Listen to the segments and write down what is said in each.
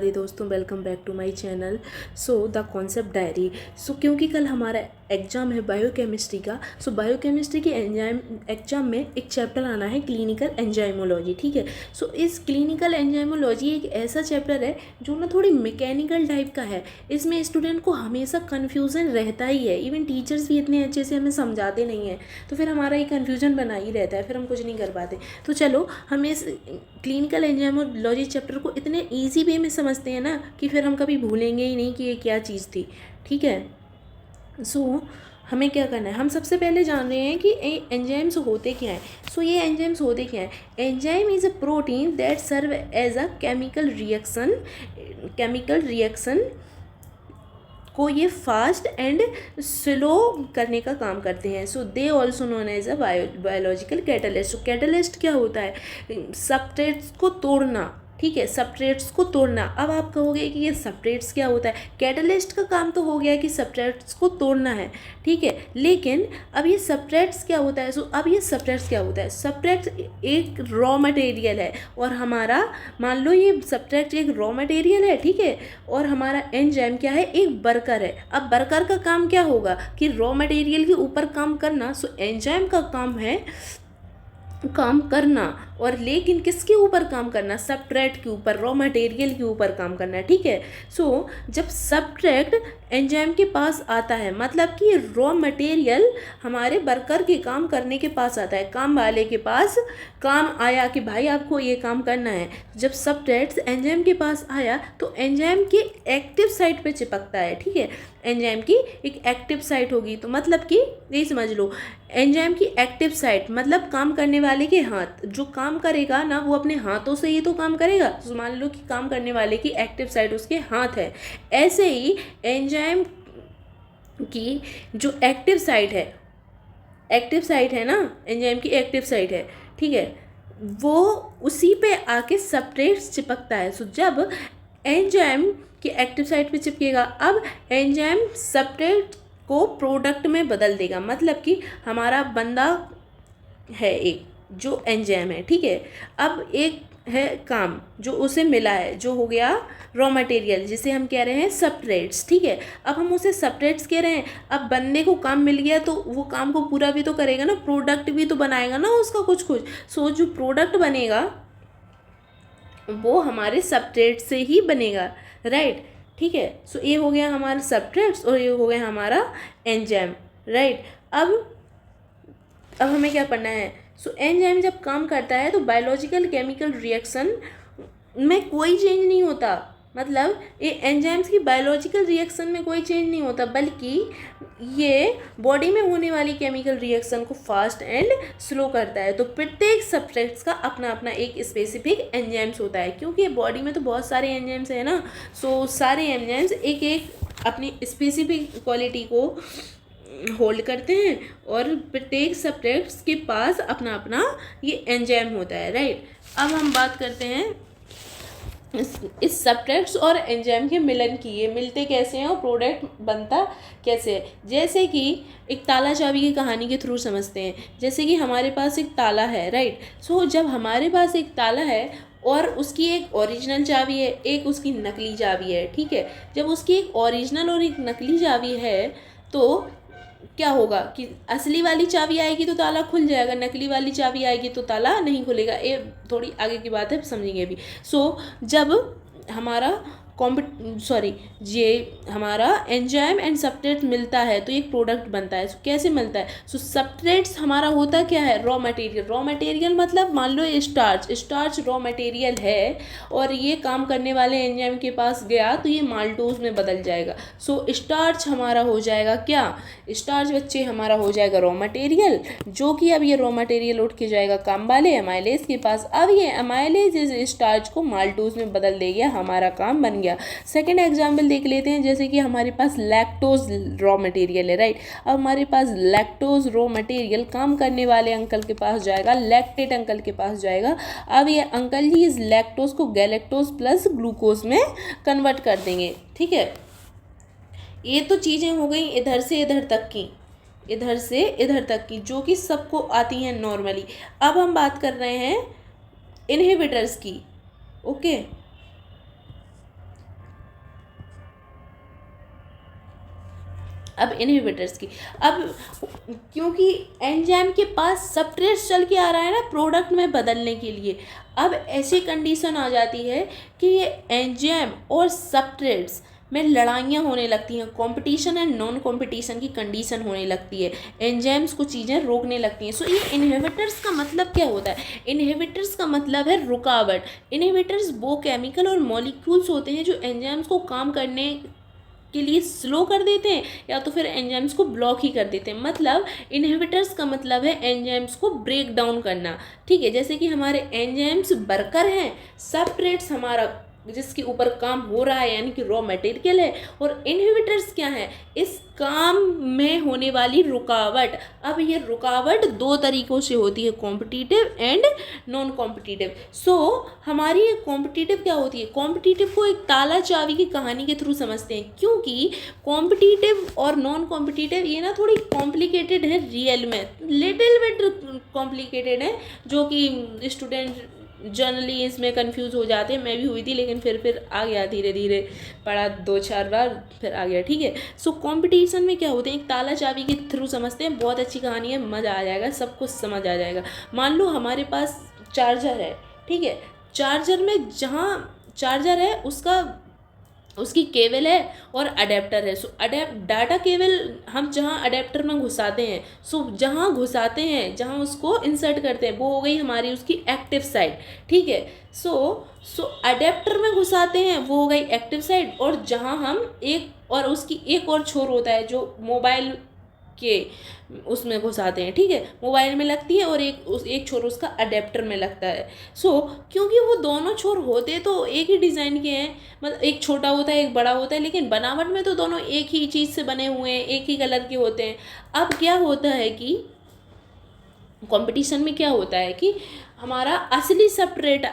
दोस्तों, welcome back to my channel. So the concept diary. क्योंकि कल हमारा एग्ज़ाम है बायोकेमिस्ट्री का। बायोकेमिस्ट्री के एग्जाम में एक चैप्टर आना है क्लिनिकल एंजाइमोलॉजी। ठीक है। इस क्लिनिकल एंजाइमोलॉजी एक ऐसा चैप्टर है जो ना थोड़ी मैकेनिकल टाइप का है। इसमें स्टूडेंट को हमेशा कन्फ्यूज़न रहता ही है। इवन टीचर्स भी इतने अच्छे से हमें समझाते नहीं हैं, तो फिर हमारा ये कन्फ्यूजन बना ही रहता है, फिर हम कुछ नहीं कर पाते। तो चलो, हम इस क्लिनिकल एंजाइमोलॉजी चैप्टर को इतने ईजी वे में समझते हैं ना कि फिर हम कभी भूलेंगे ही नहीं कि ये क्या चीज़ थी। ठीक है। हमें क्या करना है, हम सबसे पहले जान रहे हैं कि एंजाइम्स होते क्या हैं। ये एंजाइम्स होते क्या हैं। Enzyme is a protein that serve as a chemical reaction को ये फास्ट एंड स्लो करने का काम करते हैं। They also known as a biological catalyst. Catalyst क्या होता है, सबस्ट्रेट्स को तोड़ना। ठीक है, सबस्ट्रेट्स को तोड़ना। अब आप कहोगे कि ये सबस्ट्रेट्स क्या होता है। कैटलिस्ट का काम तो हो गया कि सबस्ट्रेट्स को तोड़ना है। ठीक है, लेकिन अब ये सबस्ट्रेट्स क्या होता है। अब ये सबस्ट्रेट्स क्या होता है। सबस्ट्रेट्स एक रॉ मटेरियल है, और हमारा मान लो ये सबस्ट्रेट्स एक रॉ मटेरियल है। ठीक है, और हमारा एंजाइम क्या है, एक वर्कर है। अब वर्कर का काम क्या होगा कि रॉ मटेरियल के ऊपर काम करना। एंजाइम का काम है काम करना, और लेकिन किसके ऊपर काम करना, सबस्ट्रेट के ऊपर, रॉ मटेरियल के ऊपर काम करना है। ठीक है। जब सबस्ट्रेट एंजाइम के पास आता है, मतलब कि रॉ मटेरियल हमारे वर्कर के काम करने के पास आता है, काम वाले के पास काम आया कि भाई आपको ये काम करना है। जब सबस्ट्रेट एंजाइम के पास आया तो एंजाइम की एक्टिव साइट पे चिपकता है। ठीक है, एंजाइम की एक एक्टिव साइट होगी, तो मतलब कि यही समझ लो, एंजाइम की एक्टिव साइट मतलब काम करने वाले के हाथ। जो काम करेगा ना वो अपने हाथों से ही तो काम करेगा। तो मान लो कि काम करने वाले की एक्टिव साइट उसके हाथ है। ऐसे ही एंजाइम की जो एक्टिव साइट है ना, एंजाइम की एक्टिव साइट है। ठीक है, वो उसी पे आके सबस्ट्रेट्स चिपकता है। जब एंजाइम की एक्टिव साइट पे चिपकेगा, अब एंजाइम सबस्ट्रेट को प्रोडक्ट में बदल देगा। मतलब कि हमारा बंदा है एक जो एंजाइम है। ठीक है, अब एक है काम जो उसे मिला है, जो हो गया रॉ मटेरियल, जिसे हम कह रहे हैं सबस्ट्रेट्स। ठीक है, अब हम उसे सबस्ट्रेट्स कह रहे हैं। अब बंदे को काम मिल गया तो वो काम को पूरा भी तो करेगा ना, प्रोडक्ट भी तो बनाएगा ना उसका कुछ। जो प्रोडक्ट बनेगा वो हमारे सबस्ट्रेट से ही बनेगा। राइट। ठीक है, ये हो गया हमारा सबस्ट्रेट्स और ये हो गया हमारा एंजाइम। राइट। अब हमें क्या पढ़ना है। एंजाइम जब काम करता है तो बायोलॉजिकल केमिकल रिएक्शन में कोई चेंज नहीं होता। मतलब ये एंजाइम्स की बायोलॉजिकल रिएक्शन में कोई चेंज नहीं होता, बल्कि ये बॉडी में होने वाली केमिकल रिएक्शन को फास्ट एंड स्लो करता है। तो प्रत्येक सब्सट्रेट्स का अपना अपना एक स्पेसिफिक एंजाइम्स होता है, क्योंकि बॉडी में तो बहुत सारे एंजाइम्स हैं ना। सारे एंजाइम्स एक एक अपनी स्पेसिफिक क्वालिटी को होल्ड करते हैं, और प्रत्येक सब्सट्रेट्स के पास अपना अपना ये एंजाइम होता है। राइट। अब हम बात करते हैं इस सब्सट्रेट्स और एंजाइम के मिलन की। ये मिलते कैसे हैं और प्रोडक्ट बनता कैसे है। जैसे कि एक ताला चाबी की कहानी के थ्रू समझते हैं। जैसे कि हमारे पास एक ताला है। राइट। जब हमारे पास एक ताला है और उसकी एक ओरिजिनल चाबी है, एक उसकी नकली चाबी है। ठीक है, जब उसकी एक ओरिजिनल और एक नकली चाबी है तो क्या होगा कि असली वाली चाबी आएगी तो ताला खुल जाएगा, नकली वाली चाबी आएगी तो ताला नहीं खुलेगा। ये थोड़ी आगे की बात है, समझेंगे अभी। जब हमारा ये हमारा एंजाइम एंड सबस्ट्रेट मिलता है तो एक प्रोडक्ट बनता है। कैसे मिलता है। सबस्ट्रेट्स हमारा होता क्या है, रॉ मटेरियल। रॉ मटेरियल मतलब मान लो स्टार्च रॉ मटेरियल है, और ये काम करने वाले एंजाइम के पास गया तो ये माल्टोज में बदल जाएगा। स्टार्च हमारा हो जाएगा क्या, स्टार्च बच्चे हमारा हो जाएगा रॉ मटेरियल, जो कि अब ये रॉ मटेरियल उठ के जाएगा काम वाले अमाइलेज के पास। अब ये अमाइलेज इस स्टार्च को माल्टोज में बदल देगा, हमारा काम बन गया। सेकेंड एग्जाम्पल देख लेते हैं। जैसे कि हमारे पास लैक्टोज रॉ मटेरियल है। राइट। अब हमारे पास लैक्टोज रॉ मटेरियल काम करने वाले अंकल के पास जाएगा, लैक्टेट अंकल के पास जाएगा। अब ये अंकल जी इस लैक्टोज को गैलेक्टोज प्लस ग्लूकोज में कन्वर्ट कर देंगे। ठीक है, ये तो चीज़ें हो गई इधर से इधर तक की, जो कि सबको आती हैं नॉर्मली। अब हम बात कर रहे हैं इनहिबिटर्स की। ओके, अब इनहिबिटर्स की, अब क्योंकि एंजाइम के पास सबस्ट्रेट चल के आ रहा है ना प्रोडक्ट में बदलने के लिए, अब ऐसी कंडीशन आ जाती है कि ये एंजाइम और सबस्ट्रेट्स में लड़ाइयाँ होने लगती हैं, कंपटीशन एंड नॉन कंपटीशन की कंडीशन होने लगती है, एंजाइम्स को चीज़ें रोकने लगती हैं। सो ये इनहिबिटर्स का मतलब क्या होता है? इनहिबिटर्स का मतलब है रुकावट। इनहिबिटर्स वो केमिकल और मॉलिक्यूल्स होते हैं जो एंजाइम्स को काम करने के लिए स्लो कर देते हैं या तो फिर एंजाइम्स को ब्लॉक ही कर देते हैं। मतलब इनहिबिटर्स का मतलब है एंजाइम्स को ब्रेक डाउन करना, ठीक है। जैसे कि हमारे एंजाइम्स वर्कर हैं, सबस्ट्रेट्स हमारा जिसके ऊपर काम हो रहा है यानी कि रॉ मटेरियल है, और इनहिबिटर्स क्या है? इस काम में होने वाली रुकावट। अब ये रुकावट दो तरीक़ों से होती है, कॉम्पिटिटिव एंड नॉन कॉम्पिटिटिव। सो हमारी ये कॉम्पिटिटिव क्या होती है? कॉम्पिटिटिव को एक ताला चाबी की कहानी के थ्रू समझते हैं, क्योंकि कॉम्पिटिटिव और नॉन कॉम्पिटिटिव ये ना थोड़ी कॉम्प्लिकेटेड है, रियल में लिटिल बिट कॉम्प्लिकेटेड है, जो कि स्टूडेंट जनरली इसमें कंफ्यूज हो जाते हैं। मैं भी हुई थी, लेकिन फिर आ गया, धीरे धीरे पढ़ा 2-4 बार फिर आ गया, ठीक है। सो कंपटीशन में क्या होते हैं? एक ताला चाबी के थ्रू समझते हैं, बहुत अच्छी कहानी है, मज़ा आ जाएगा, सब कुछ समझ आ जाएगा। मान लो हमारे पास चार्जर है, ठीक है। चार्जर में जहाँ चार्जर है उसकी केबल है और अडेप्टर है। सो डाटा केबल हम जहाँ अडेप्टर में घुसाते हैं, सो जहाँ घुसाते हैं, जहाँ उसको इंसर्ट करते हैं, वो हो गई हमारी उसकी एक्टिव साइड, ठीक है। सो अडेप्टर में घुसाते हैं, वो हो गई एक्टिव साइड, और जहाँ हम और उसकी एक और छोर होता है जो मोबाइल के उसमें घुसाते हैं, ठीक है। मोबाइल में लगती है और एक छोर उसका अडेप्टर में लगता है। सो क्योंकि वो दोनों छोर होते तो एक ही डिज़ाइन के हैं, मतलब एक छोटा होता है एक बड़ा होता है, लेकिन बनावट में तो दोनों एक ही चीज़ से बने हुए हैं, एक ही कलर के होते हैं। अब क्या होता है कि कंपटीशन में क्या होता है कि हमारा असली सबस्ट्रेट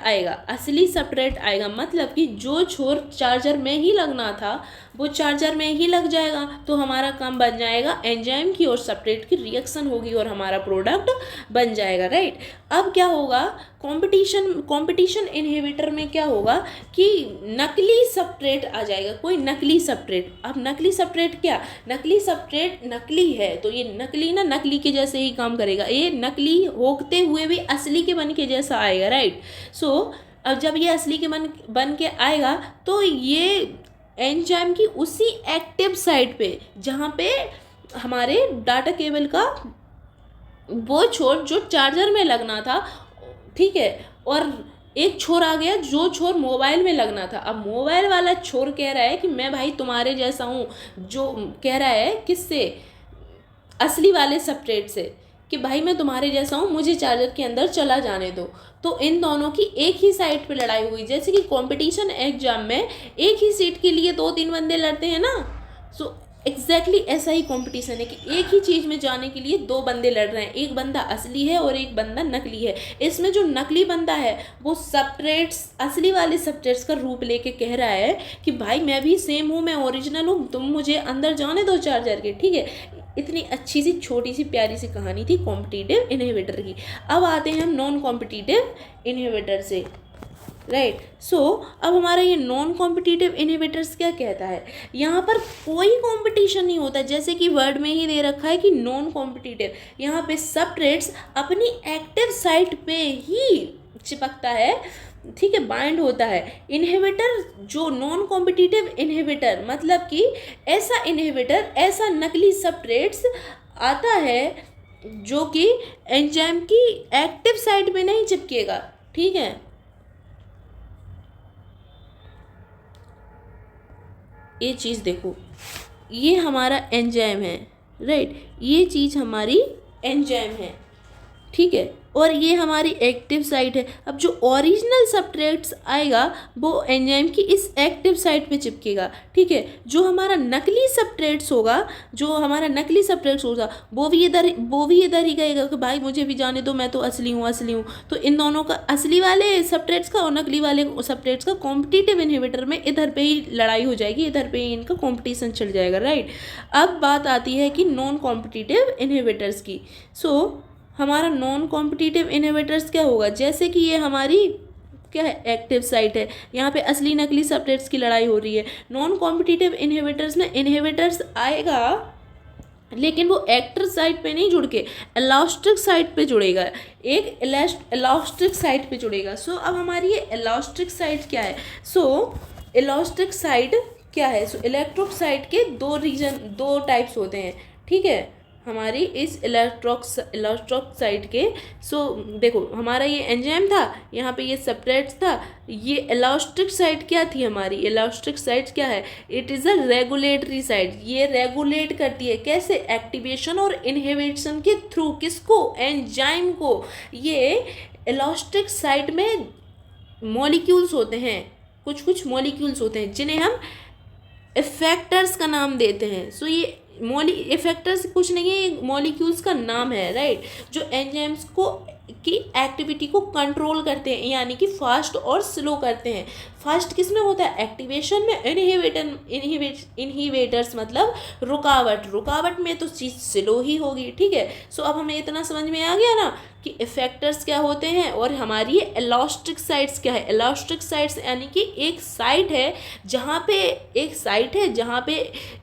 आएगा, मतलब कि जो छोर चार्जर में ही लगना था वो चार्जर में ही लग जाएगा, तो हमारा काम बन जाएगा एंजाइम की और सबस्ट्रेट की रिएक्शन होगी और हमारा प्रोडक्ट बन जाएगा, राइट। अब क्या होगा? कंपटीशन इनहिबिटर में क्या होगा कि नकली सबस्ट्रेट आ जाएगा, कोई नकली सबस्ट्रेट। अब नकली सबस्ट्रेट क्या? नकली सबस्ट्रेट नकली है तो ये नकली के जैसे ही काम करेगा, ये नकली होते हुए भी असली के बन के जैसा आएगा, राइट। सो अब जब ये असली के बन के आएगा तो ये एंजाइम की उसी एक्टिव साइट पे जहाँ पे हमारे डाटा केबल का वो छोर जो चार्जर में लगना था, ठीक है, और एक छोर आ गया जो छोर मोबाइल में लगना था। अब मोबाइल वाला छोर कह रहा है कि मैं भाई तुम्हारे जैसा हूँ, जो कह रहा है किससे? असली वाले सबस्ट्रेट से, कि भाई मैं तुम्हारे जैसा हूँ, मुझे चार्जर के अंदर चला जाने दो। तो इन दोनों की एक ही साइड पे लड़ाई हुई। जैसे कि कंपटीशन एग्जाम में एक ही सीट के लिए 2-3 बंदे लड़ते हैं ना, सो एग्जैक्टली ऐसा ही कंपटीशन है कि एक ही चीज़ में जाने के लिए 2 बंदे लड़ रहे हैं, एक बंदा असली है और एक बंदा नकली है। इसमें जो नकली बंदा है वो सबस्ट्रेट्स, असली वाले सबस्ट्रेट्स का रूप लेके कह रहा है कि भाई मैं भी सेम हूँ, मैं ओरिजिनल हूँ, तुम मुझे अंदर जाने दो चार्जर के, ठीक है। इतनी अच्छी सी छोटी सी प्यारी सी कहानी थी कॉम्पिटिटिव इनहिबिटर की। अब आते हैं हम नॉन कॉम्पिटिटिव इनहिबिटर से, राइट। सो अब हमारा ये नॉन कॉम्पिटिटिव इनहिबिटर्स क्या कहता है? यहाँ पर कोई कंपटीशन नहीं होता, जैसे कि वर्ड में ही दे रखा है कि नॉन कॉम्पिटिटिव। यहाँ पे सबस्ट्रेट्स अपनी एक्टिव साइट पे ही चिपकता है, ठीक है, बाइंड होता है। इनहिबिटर जो नॉन कॉम्पिटिटिव इनहिबिटर, मतलब कि ऐसा इनहिबिटर, ऐसा नकली सबस्ट्रेट्स आता है जो कि एंजाइम की एक्टिव साइट पे नहीं चिपकेगा, ठीक है। ये चीज़ देखो, ये हमारा एंजाइम है, राइट, ये चीज़ हमारी एंजाइम है, ठीक है, और ये हमारी एक्टिव साइट है। अब जो ओरिजिनल सबस्ट्रेट्स आएगा वो एंजाइम की इस एक्टिव साइट पे चिपकेगा, ठीक है। जो हमारा नकली सबस्ट्रेट्स होगा वो भी इधर ही कहेगा कि भाई मुझे भी जाने दो, मैं तो असली हूँ। तो इन दोनों का, असली वाले सबस्ट्रेट्स का और नकली वाले सबस्ट्रेट्स का कॉम्पिटिटिव इनहिबिटर में इधर पे ही लड़ाई हो जाएगी, इधर पे ही इनका कॉम्पिटिशन चल जाएगा, राइट। अब बात आती है कि नॉन कॉम्पिटिटिव इनहिबिटर्स की। सो हमारा नॉन कॉम्पिटिटिव इनहिबिटर्स क्या होगा? जैसे कि ये हमारी क्या है? एक्टिव साइट है, यहाँ पे असली नकली सबस्ट्रेट्स की लड़ाई हो रही है। नॉन कॉम्पिटिटिव इनहिबिटर्स में इनहिबिटर्स आएगा लेकिन वो एक्टर साइट पे नहीं जुड़ के इलास्टिक साइट पे जुड़ेगा, एक इलास्टिक साइट पे जुड़ेगा। सो अब हमारी ये इलास्टिक साइट क्या है? सो इलास्टिक साइट क्या है? सो इलेक्ट्रोक साइट के दो टाइप्स होते हैं, ठीक है, हमारी इस इलेक्ट्रोक साइट के। सो देखो हमारा ये एंजाइम था, यहाँ पे ये सब्सट्रेट था, ये इलास्टिक साइट क्या थी हमारी? इलास्टिक साइट क्या है? It is a regulatory site. ये रेगुलेट करती है कैसे? एक्टिवेशन और इनहिबिशन के थ्रू। किसको? एंजाइम को। ये इलास्टिक साइट में मॉलिक्यूल्स होते हैं, कुछ मॉलिक्यूल्स होते हैं जिन्हें हम इफेक्टर्स का नाम देते हैं। सो ये इफेक्टर्स कुछ नहीं है, ये मॉलिक्यूल्स का नाम है, राइट, जो एंजाइम्स को की एक्टिविटी को कंट्रोल करते हैं, यानी कि फास्ट और स्लो करते हैं। फास्ट किस में होता है? एक्टिवेशन में। इनहिबिटर्स मतलब रुकावट में तो चीज़ स्लो ही होगी, ठीक है। सो अब हमें इतना समझ में आ गया ना कि इफेक्टर्स क्या होते हैं और हमारी इलास्टिक साइट्स क्या है। इलास्टिक साइट्स यानी कि एक साइट है जहाँ पे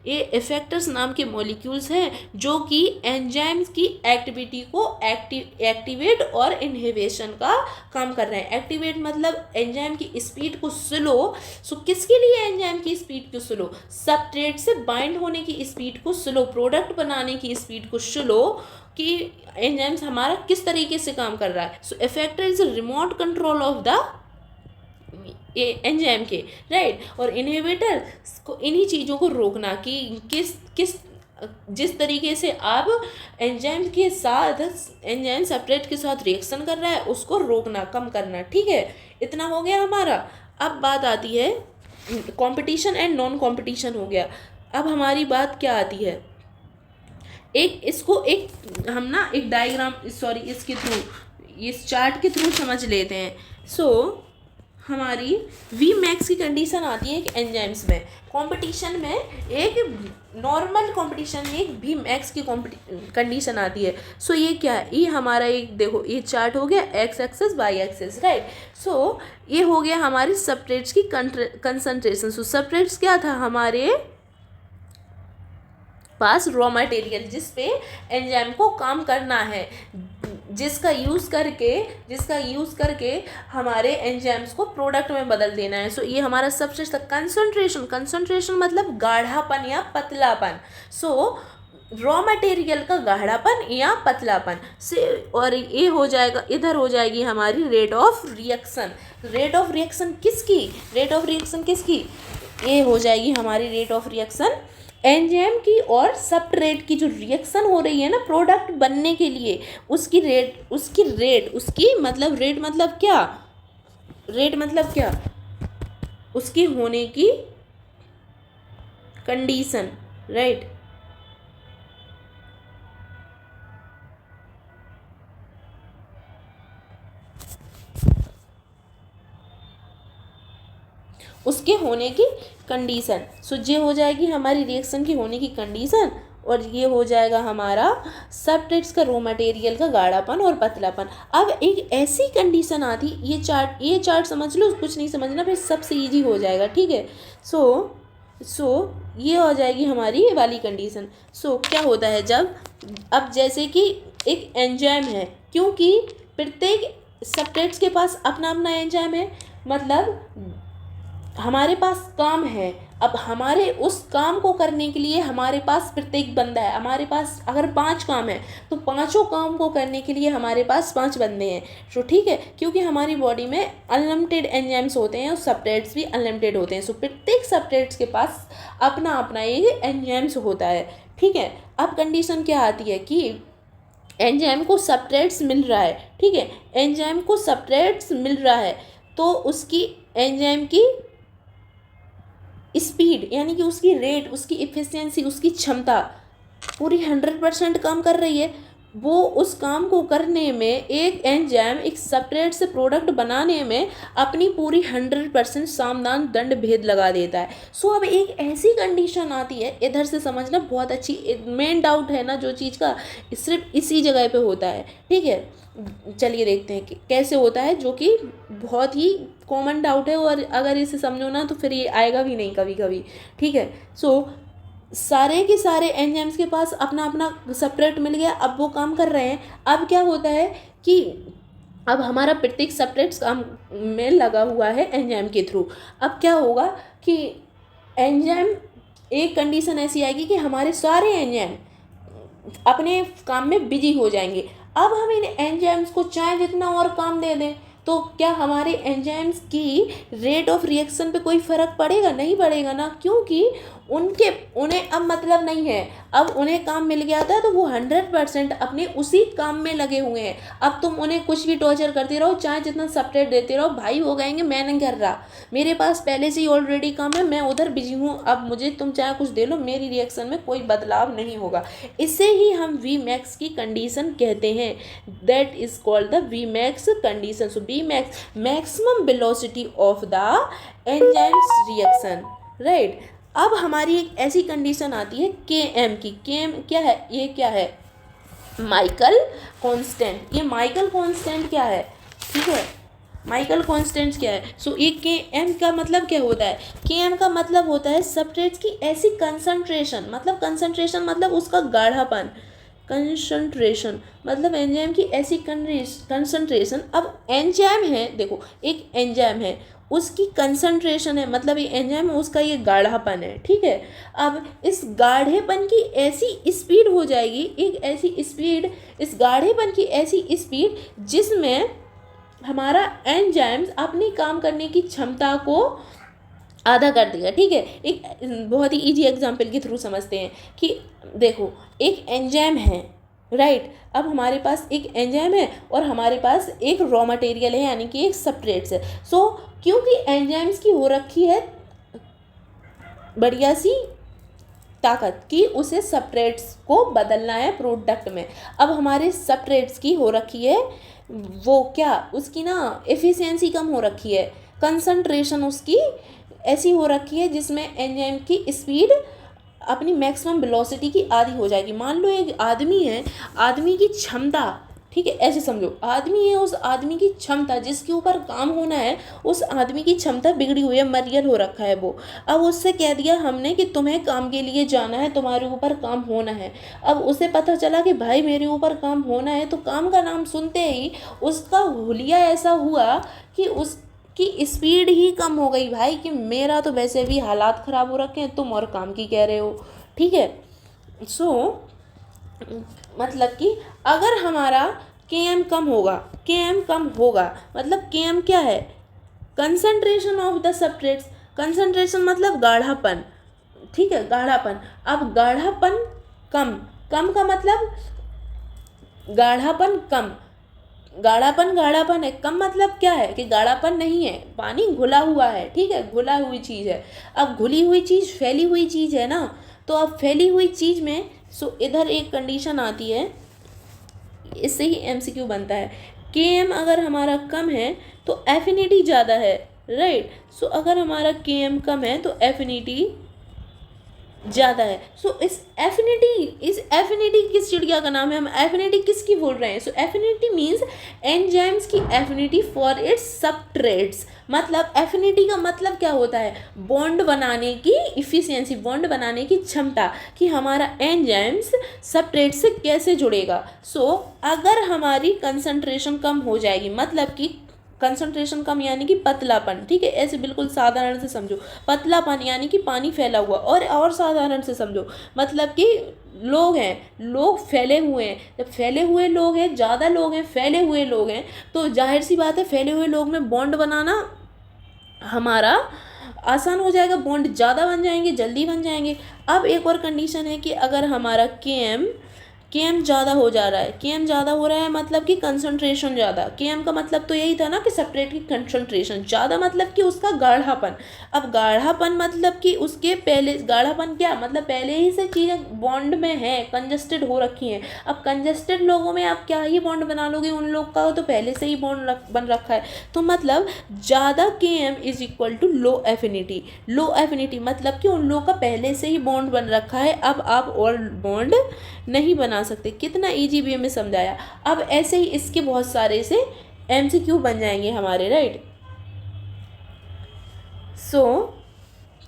ये इफेक्टर्स नाम के मॉलिक्यूल्स हैं जो कि एंजाइम्स की एक्टिविटी को एक्टिवेट और इनहिबिशन का काम कर रहे हैं। एक्टिवेट मतलब एंजाइम की स्पीड को स्लो। सो किसके लिए एंजाइम की स्पीड को स्लो? सबस्ट्रेट से बाइंड होने की स्पीड को स्लो, प्रोडक्ट बनाने की स्पीड को स्लो, कि एंजाइम्स हमारा किस तरीके से काम कर रहा है। So effector is remote control of the enzyme के, राइट। और इनहिबिटर को इन्हीं चीज़ों को रोकना कि जिस तरीके से आप एंजाइम सब्सट्रेट के साथ रिएक्शन कर रहा है उसको रोकना, कम करना, ठीक है। इतना हो गया हमारा। अब बात आती है कंपटीशन एंड नॉन कंपटीशन हो गया। अब हमारी बात क्या आती है? हम ना एक डायग्राम इसके थ्रू, इस चार्ट के थ्रू समझ लेते हैं। सो हमारी वी मैक्स की कंडीशन आती है एक एंजाइम्स में। कंपटीशन में एक नॉर्मल कंपटीशन में एक वी मैक्स की कंडीशन आती है। सो ये क्या है? ये हमारा एक देखो ये चार्ट हो गया, x axis y axis, right. So ये हो गया हमारी सब्सट्रेट्स की कंसंट्रेशन। सो सब्सट्रेट्स क्या था? हमारे पास रॉ मटेरियल जिस पे एंजाइम को काम करना है, जिसका यूज़ करके हमारे एंजाइम्स को प्रोडक्ट में बदल देना है। सो ये हमारा सबसे कंसंट्रेशन मतलब गाढ़ापन या पतलापन। सो रॉ मटेरियल का गाढ़ापन या पतलापन से, और ये हो जाएगा, इधर हो जाएगी हमारी रेट ऑफ रिएक्शन किसकी? ये हो जाएगी हमारी रेट ऑफ रिएक्शन एंजाइम की और सब्सट्रेट की जो रिएक्शन हो रही है ना प्रोडक्ट बनने के लिए, उसकी रेट मतलब क्या? उसकी होने की कंडीशन, राइट। उसके होने की कंडीशन। सो ये हो जाएगी हमारी रिएक्शन की होने की कंडीशन, और ये हो जाएगा हमारा सब्सट्रेट्स का रॉ मटेरियल का गाढ़ापन और पतलापन। अब एक ऐसी कंडीशन आती, ये चार्ट समझ लो, कुछ नहीं समझना, फिर सबसे इजी हो जाएगा, ठीक है। सो ये हो जाएगी हमारी ये वाली कंडीशन। सो क्या होता है अब जैसे कि एक एंजाइम है, क्योंकि प्रत्येक सब्सट्रेट्स के पास अपना अपना एंजाइम है, मतलब हमारे पास काम है। अब हमारे उस काम को करने के लिए हमारे पास प्रत्येक बंदा है। हमारे पास अगर 5 काम है तो 5 काम को करने के लिए हमारे पास 5 बंदे हैं। तो ठीक है, क्योंकि हमारी बॉडी में अनलिमिटेड एंजाइम्स होते हैं और सब्सट्रेट्स भी अनलिमिटेड होते हैं। सो प्रत्येक सब्सट्रेट्स के पास अपना अपना एक एंजाइम्स होता है, ठीक है। अब कंडीशन क्या आती है कि एंजाइम को सब्सट्रेट्स मिल रहा है, ठीक है, एंजाइम को सब्सट्रेट्स मिल रहा है, तो उसकी एंजाइम की स्पीड यानी कि उसकी रेट, उसकी इफिशियंसी, उसकी क्षमता पूरी 100% काम कर रही है। वो उस काम को करने में एक एंजाइम एक सब्सट्रेट से प्रोडक्ट बनाने में अपनी पूरी 100% सामदान दंड भेद लगा देता है। सो अब एक ऐसी कंडीशन आती है, इधर से समझना बहुत अच्छी, मेन डाउट है ना जो चीज़ का, सिर्फ इसी जगह पे होता है, ठीक है। चलिए देखते हैं कि कैसे होता है, जो कि बहुत ही कॉमन डाउट है, और अगर इसे समझो ना तो फिर ये आएगा भी नहीं कभी कभी, ठीक है। सो सारे के सारे एंजाइम्स के पास अपना अपना सब्सट्रेट मिल गया, अब वो काम कर रहे हैं। अब क्या होता है कि अब हमारा प्रत्येक सब्सट्रेट काम में लगा हुआ है एंजाइम के थ्रू। अब क्या होगा कि एंजाइम, एक कंडीशन ऐसी आएगी कि हमारे सारे एंजाइम अपने काम में बिजी हो जाएंगे। अब हम इन एंजाइम्स को चाहे जितना और काम दे दें तो क्या हमारे एंजाइम्स की रेट ऑफ रिएक्शन पे कोई फ़र्क पड़ेगा? नहीं पड़ेगा ना, क्योंकि उन्हें अब मतलब नहीं है। अब उन्हें काम मिल गया था तो वो 100% अपने उसी काम में लगे हुए हैं। अब तुम उन्हें कुछ भी टॉर्चर करते रहो, चाहे जितना सब्सट्रेट देते रहो, भाई वो कहेंगे मैं नहीं कर रहा, मेरे पास पहले से ही ऑलरेडी काम है, मैं उधर बिजी हूँ, अब मुझे तुम चाहे कुछ दे लो, मेरी रिएक्शन में कोई बदलाव नहीं होगा। इसे ही हम Vmax की कंडीशन कहते हैं। That is called the Vmax condition. So Vmax, maximum velocity of the enzymes reaction, right. अब हमारी एक ऐसी कंडीशन आती है Km की। Km क्या है? ये क्या है? Michael constant. ये माइकल कांस्टेंट क्या है? ठीक है, माइकल कांस्टेंट क्या है? सो ये Km का मतलब क्या होता है? Km का मतलब होता है सब्सट्रेट्स की ऐसी कंसंट्रेशन, मतलब कंसंट्रेशन मतलब उसका गाढ़ापन, कंसंट्रेशन मतलब एंजाइम की ऐसी कंसंट्रेशन। अब एंजाइम है, देखो एक एंजाइम है, उसकी कंसंट्रेशन है, मतलब ये एंजाइम उसका ये गाढ़ापन है, ठीक है। अब इस गाढ़ेपन की ऐसी स्पीड हो जाएगी, एक ऐसी स्पीड, इस गाढ़ेपन की ऐसी स्पीड जिसमें हमारा एंजाइम्स अपनी काम करने की क्षमता को आधा कर देगा, ठीक है। एक बहुत ही इजी एग्जांपल के थ्रू समझते हैं कि देखो एक एंजाइम है, राइट। अब हमारे पास एक एंजाइम है और हमारे पास एक रॉ मटेरियल है, यानी कि एक सब्सट्रेट्स है। सो क्योंकि एंजाइम्स की हो रखी है बढ़िया सी ताकत कि उसे सब्सट्रेट्स को बदलना है प्रोडक्ट में। अब हमारे सब्सट्रेट्स की हो रखी है वो क्या, उसकी ना एफिशिएंसी कम हो रखी है, कंसंट्रेशन उसकी ऐसी हो रखी है जिसमें एंजाइम की स्पीड अपनी मैक्सिमम वेलोसिटी की आधी हो जाएगी। मान लो एक आदमी है, आदमी की क्षमता, ठीक है, ऐसे समझो आदमी है, उस आदमी की क्षमता जिसके ऊपर काम होना है, उस आदमी की क्षमता बिगड़ी हुई है, मरियल हो रखा है वो। अब उससे कह दिया हमने कि तुम्हें काम के लिए जाना है, तुम्हारे ऊपर काम होना है। अब उसे पता चला कि भाई मेरे ऊपर काम होना है, तो काम का नाम सुनते ही उसका हुलिया ऐसा हुआ कि उसकी स्पीड ही कम हो गई। भाई कि मेरा तो वैसे भी हालात ख़राब हो रखे हैं, तुम और काम की कह रहे हो, ठीक है। सो मतलब कि अगर हमारा Km कम होगा, Km कम होगा मतलब Km क्या है? Concentration of the substrates. Concentration मतलब गाढ़ापन, ठीक है, गाढ़ापन। अब गाढ़ापन कम, कम का मतलब गाढ़ापन कम, गाढ़ापन है, कम मतलब क्या है कि गाढ़ापन नहीं है, पानी घुला हुआ है, ठीक है, घुला हुई चीज़ है। अब घुली हुई चीज़ फैली हुई चीज़ है ना, तो अब फैली हुई चीज़ में इधर एक कंडीशन आती है, इससे ही MCQ बनता है। Km अगर हमारा कम है तो एफिनिटी ज़्यादा है, राइट। सो अगर हमारा Km कम है तो एफिनिटी ज़्यादा है। सो इस एफिनिटी किस चिड़िया का नाम है? हम एफिनिटी किसकी बोल रहे हैं? सो एफिनिटी मीन्स एंजाइम्स की एफिनिटी फॉर इट्स सब्सट्रेट्स। मतलब एफिनिटी का मतलब क्या होता है? बॉन्ड बनाने की इफिशियंसी, बॉन्ड बनाने की क्षमता, कि हमारा एंजाइम्स सब्सट्रेट से कैसे जुड़ेगा। सो अगर हमारी कंसंट्रेशन कम हो जाएगी, मतलब कि कंसंट्रेशन कम यानी कि पतलापन, ठीक है, ऐसे बिल्कुल साधारण से समझो। पतलापन यानी कि पानी फैला हुआ, और साधारण से समझो मतलब कि लोग हैं, लोग फैले हुए हैं। जब फैले हुए लोग हैं, ज़्यादा लोग हैं, फैले हुए लोग हैं, तो जाहिर सी बात है फैले हुए लोग में बॉन्ड बनाना हमारा आसान हो जाएगा, बॉन्ड ज़्यादा बन जाएंगे, जल्दी बन जाएंगे। अब एक और कंडीशन है कि अगर हमारा Km ज़्यादा हो जा रहा है, Km ज़्यादा हो रहा है मतलब कि कंसंट्रेशन ज़्यादा। Km का मतलब तो यही था ना कि सब्सट्रेट की कंसंट्रेशन ज़्यादा, मतलब कि उसका गाढ़ापन। अब गाढ़ापन मतलब कि उसके पहले, गाढ़ापन क्या मतलब पहले ही से चीज़ें बॉन्ड में है, कंजस्टेड हो रखी हैं। अब कंजस्टेड लोगों में आप क्या ही बॉन्ड बना लोगे, उन लोग का तो पहले से ही बॉन्ड बन रखा है। तो मतलब ज़्यादा Km is equal to low affinity. Low affinity मतलब कि उन लोग का पहले से ही बॉन्ड बन रखा है, अब आप और बॉन्ड नहीं बना सकते। कितना इजी वे में समझाया। अब ऐसे ही इसके बहुत सारे से MCQ बन जाएंगे हमारे, right. So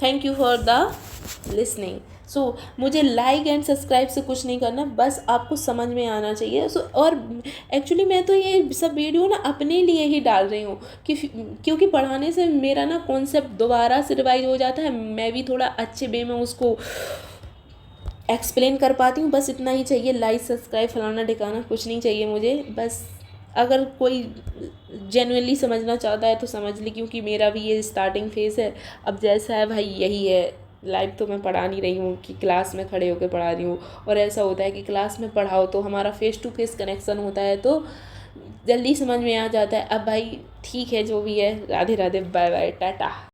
thank you for the listening. So मुझे लाइक एंड सब्सक्राइब से कुछ नहीं करना, बस आपको समझ में आना चाहिए। सो और एक्चुअली मैं तो ये सब वीडियो ना अपने लिए ही डाल रही हूँ क्योंकि पढ़ाने से मेरा ना कॉन्सेप्ट दोबारा से रिवाइज हो जाता है, मैं भी थोड़ा अच्छे वे में उसको एक्सप्लेन कर पाती हूँ। बस इतना ही चाहिए, लाइक सब्सक्राइब फलाना ढिकाना कुछ नहीं चाहिए मुझे। बस अगर कोई जेन्युइनली समझना चाहता है तो समझ ले, क्योंकि मेरा भी ये स्टार्टिंग फेज़ है। अब जैसा है भाई यही है, लाइव तो मैं पढ़ा नहीं रही हूँ कि क्लास में खड़े होकर पढ़ा रही हूँ। और ऐसा होता है कि क्लास में पढ़ाओ तो हमारा फेस टू फेस कनेक्शन होता है तो जल्दी समझ में आ जाता है। अब भाई ठीक है, जो भी है, राधे राधे, बाय बाय, टाटा।